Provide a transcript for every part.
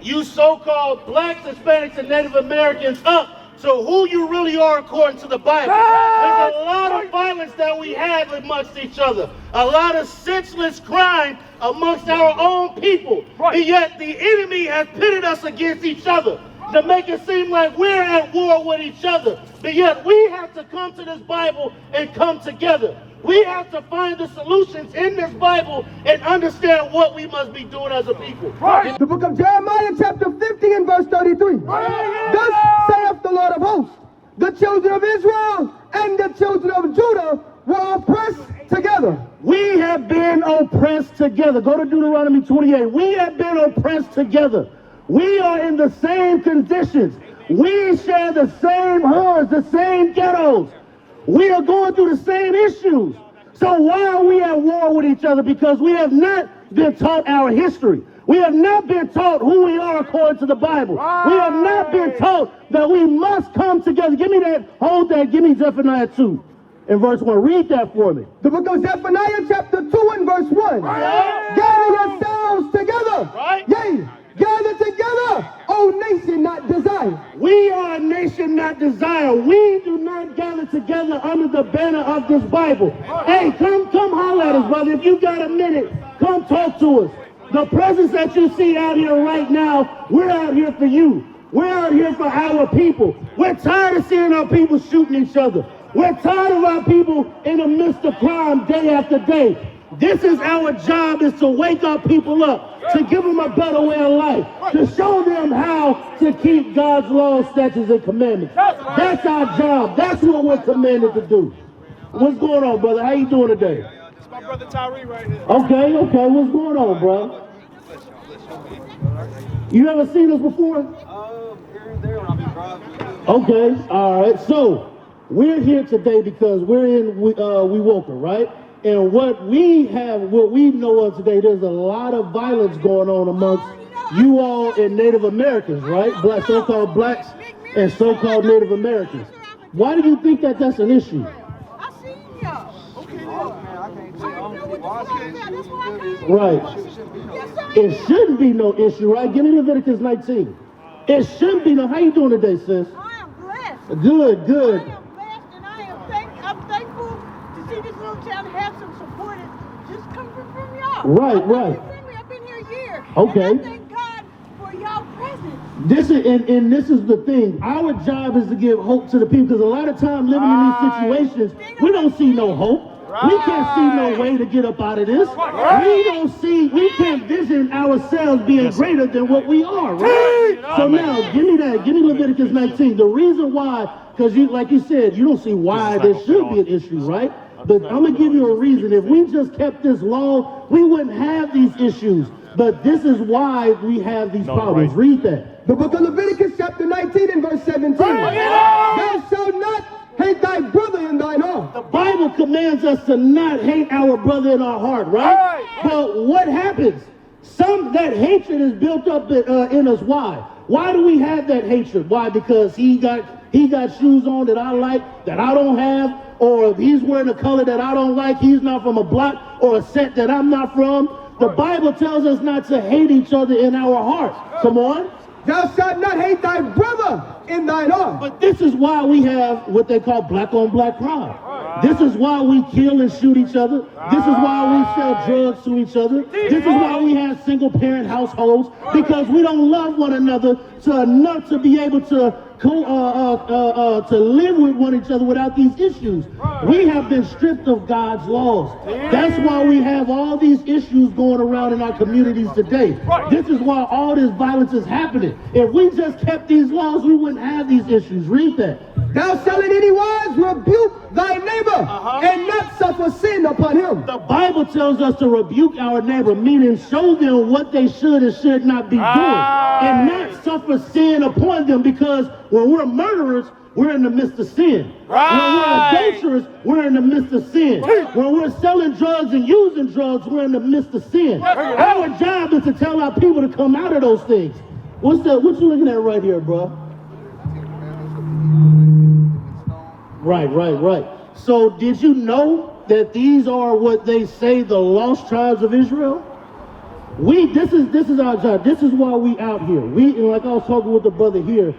you so-called blacks, Hispanics, and Native Americans up to who you really are according to the Bible. There's a lot of violence that we have amongst each other. A lot of senseless crime amongst our own people. And yet the enemy has pitted us against each other to make it seem like we're at war with each other. But yet we have to come to this Bible and come together. We have to find the solutions in this Bible and understand what we must be doing as a people. The book of Jeremiah chapter 50 and verse 33. Thus saith the Lord of hosts, the children of Israel and the children of Judah were oppressed together. We have been oppressed together. Go to Deuteronomy 28. We have been oppressed together. We are in the same conditions. We share the same hoods, the same ghettos. We are going through the same issues. So why are we at war with each other? Because we have not been taught our history. We have not been taught who we are according to the Bible. We have not been taught that we must come together. Give me that, hold that, give me Zephaniah 2 and verse 1. Read that for me. The book of Zephaniah chapter 2 and verse 1. Gather yourselves together. Yea, gather together, O nation not desire. We are a nation not desire. We do not gather together under the banner of this Bible. Hey, come holler at us, brother. If you got a minute, come talk to us. The presence that you see out here right now, we're out here for you. We're out here for our people. We're tired of seeing our people shooting each other. We're tired of our people in the midst of crime day after day. This is our job, is to wake our people up, to give them a better way of life, to show them how to keep God's laws, statutes, and commandments. That's our job. That's what we're commanded to do. What's going on, brother? How you doing today? It's my brother Tyree right here. Okay. What's going on, bro? You ever seen us before? Here and there when I've been driving. Okay. All right. So we're here today because we're in Wewoka, right? And what we know of today, there's a lot of violence going on amongst you all and Native Americans, right? So-called blacks and so-called Native Americans. Why do you think that that's an issue? I see y'all. Right. It shouldn't be no issue, right? Give me Leviticus 19. It shouldn't be no. How you doing today, sis? I am blessed. Good. I am blessed, and I'm thankful to see this little town have some support just coming from y'all. Right. I've been here a year. Okay. And I thank God for y'all presence. This is the thing. Our job is to give hope to the people, because a lot of time living in these situations, we don't see no hope. We can't see no way to get up out of this. We can't vision ourselves being greater than what we are, right? So now, give me Leviticus 19. The reason why, because like you said, you don't see why there should be an issue, right? But I'm going to give you a reason. If we just kept this law, we wouldn't have these issues. But this is why we have these problems. Right. Read that. The book of Leviticus chapter 19 and verse 17. Thou shalt not hate thy brother in thine heart. The Bible commands us to not hate our brother in our heart, right? But what happens? That hatred is built up in us. Why? Why do we have that hatred? Why? Because he got shoes on that I like, that I don't have, or if he's wearing a color that I don't like, he's not from a block or a set that I'm not from. The Bible tells us not to hate each other in our hearts. Come on. Thou shalt not hate thy brother in thine heart. But this is why we have what they call black on black crime. This is why we kill and shoot each other. This is why we sell drugs to each other. This is why we have single parent households, because we don't love one another enough to be able to live with one another without these issues. We have been stripped of God's laws. That's why we have all these issues going around in our communities today. This is why all this violence is happening. If we just kept these laws, we wouldn't have these issues. Read that. Thou shalt in any wise rebuke thy neighbor and not suffer sin upon him. The Bible tells us to rebuke our neighbor, meaning show them what they should and should not be doing, and not suffer sin upon them, because when we're murderers, we're in the midst of sin. When we're adulterers, we're in the midst of sin. When we're selling drugs and using drugs, we're in the midst of sin. Our job is to tell our people to come out of those things. What you looking at right here, bro? Right. So did you know that these are what they say the lost tribes of Israel? This is our job. This is why we out here. And like I was talking with the brother here,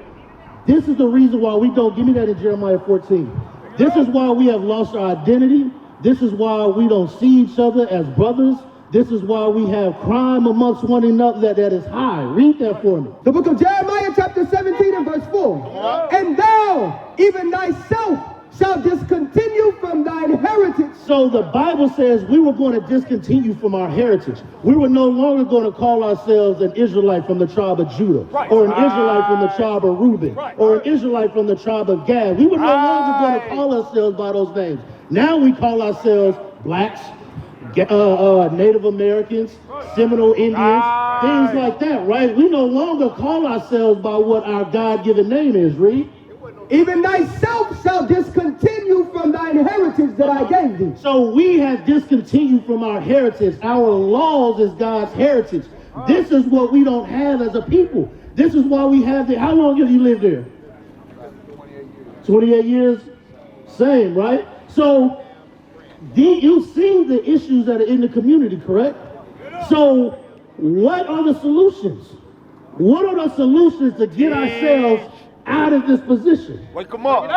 this is the reason why we don't, give me that in Jeremiah 14. This is why we have lost our identity. This is why we don't see each other as brothers. This is why we have crime amongst one another that is high. Read that for me. The book of Jeremiah chapter 17 and verse 4. And thou, even thyself, shall discontinue from thine heritage. So the Bible says we were going to discontinue from our heritage. We were no longer going to call ourselves an Israelite from the tribe of Judah, or an Israelite from the tribe of Reuben, or an Israelite from the tribe of Gad. We were no longer going to call ourselves by those names. Now we call ourselves blacks, Native Americans, Seminole Indians, things like that, right? We no longer call ourselves by what our God-given name is, read. Even thyself shall discontinue from thine heritage that I gave thee. So we have discontinued from our heritage. Our laws is God's heritage. This is what we don't have as a people. This is why we have the, how long have you lived there? 28 years. Same, right? So you see the issues that are in the community, correct? So what are the solutions? What are the solutions to get ourselves out of this position? Wake them up.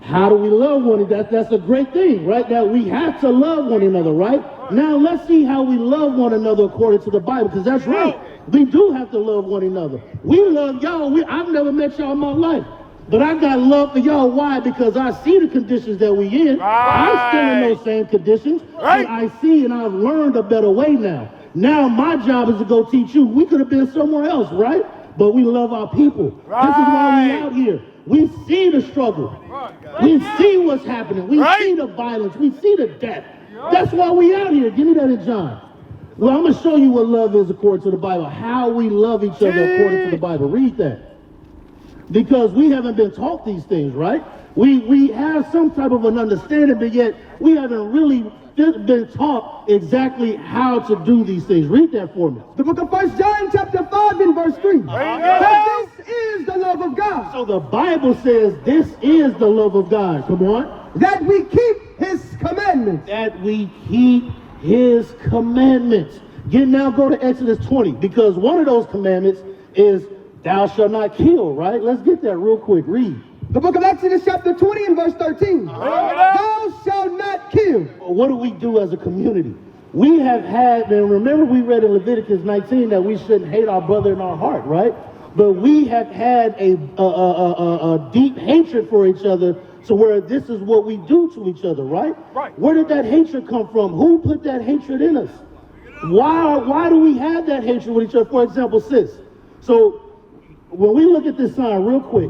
How do we love one another? That's a great thing, right? That we have to love one another, right? Now let's see how we love one another according to the Bible, because that's right. We do have to love one another. We love y'all. I've never met y'all in my life, but I got love for y'all. Why? Because I see the conditions that we in. I'm still in those same conditions, but I see and I've learned a better way now. Now my job is to go teach you. We could have been somewhere else, right? But we love our people. This is why we out here. We see the struggle. We see what's happening. We see the violence. We see the death. That's why we out here. Give me that in John. Well, I'm going to show you what love is according to the Bible. How we love each other according to the Bible. Read that. Because we haven't been taught these things, right? We have some type of an understanding, but yet we haven't really been taught exactly how to do these things. Read that for me. The book of 1 John chapter 5 and verse 3. For this is the love of God. So the Bible says this is the love of God. Come on. That we keep his commandments. That we keep his commandments. Now go to Exodus 20, because one of those commandments is thou shalt not kill, right? Let's get that real quick. Read. The book of Exodus chapter 20 and verse 13. Thou shalt not kill. What do we do as a community? We have had, and remember we read in Leviticus 19 that we shouldn't hate our brother in our heart, right? But we have had a deep hatred for each other, so where this is what we do to each other, right? Where did that hatred come from? Who put that hatred in us? Why do we have that hatred with each other? For example, sis. So when we look at this sign real quick,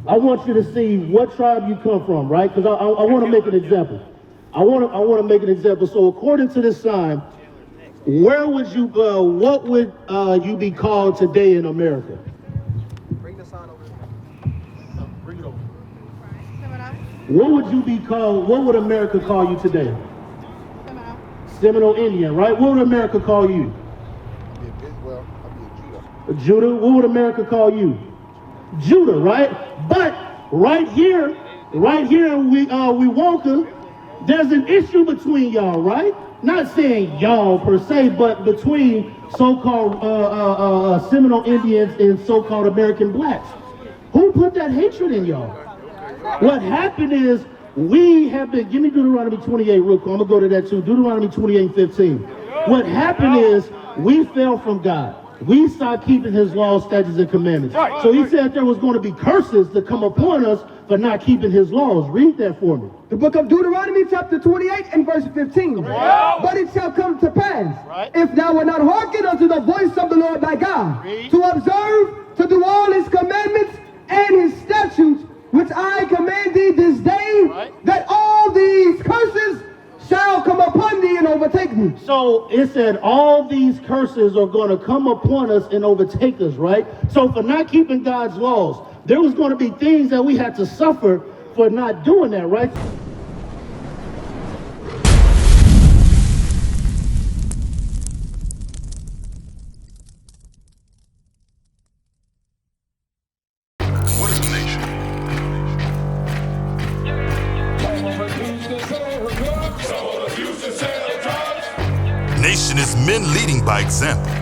I want you to see what tribe you come from, right? Because I want to make an example. I want to make an example. So according to this sign, where would you go? What would you be called today in America? Bring the sign over. Bring it over. What would you be called? What would America call you today? Seminole Indian, right? What would America call you? Well, I'll be a Judah. Judah. What would America call you? Judah, right? But right here in Wewoka, there's an issue between y'all, right? Not saying y'all per se, but between so-called Seminole Indians and so-called American blacks. Who put that hatred in y'all? What happened is we have been, give me Deuteronomy 28 real quick. I'm going to go to that too. Deuteronomy 28:15. What happened is we fell from God. We stopped keeping his laws, statutes, and commandments. So he said there was going to be curses that come upon us for not keeping his laws. Read that for me. The book of Deuteronomy chapter 28 and verse 15. But it shall come to pass, if thou wilt not hearken unto the voice of the Lord thy God, to observe, to do all his commandments and his statutes, which I command thee this day, that all these curses shall come upon thee and overtake thee. So it said all these curses are going to come upon us and overtake us, right? So for not keeping God's laws, there was going to be things that we had to suffer for not doing that, right? What is a nation? Nation is men leading by example.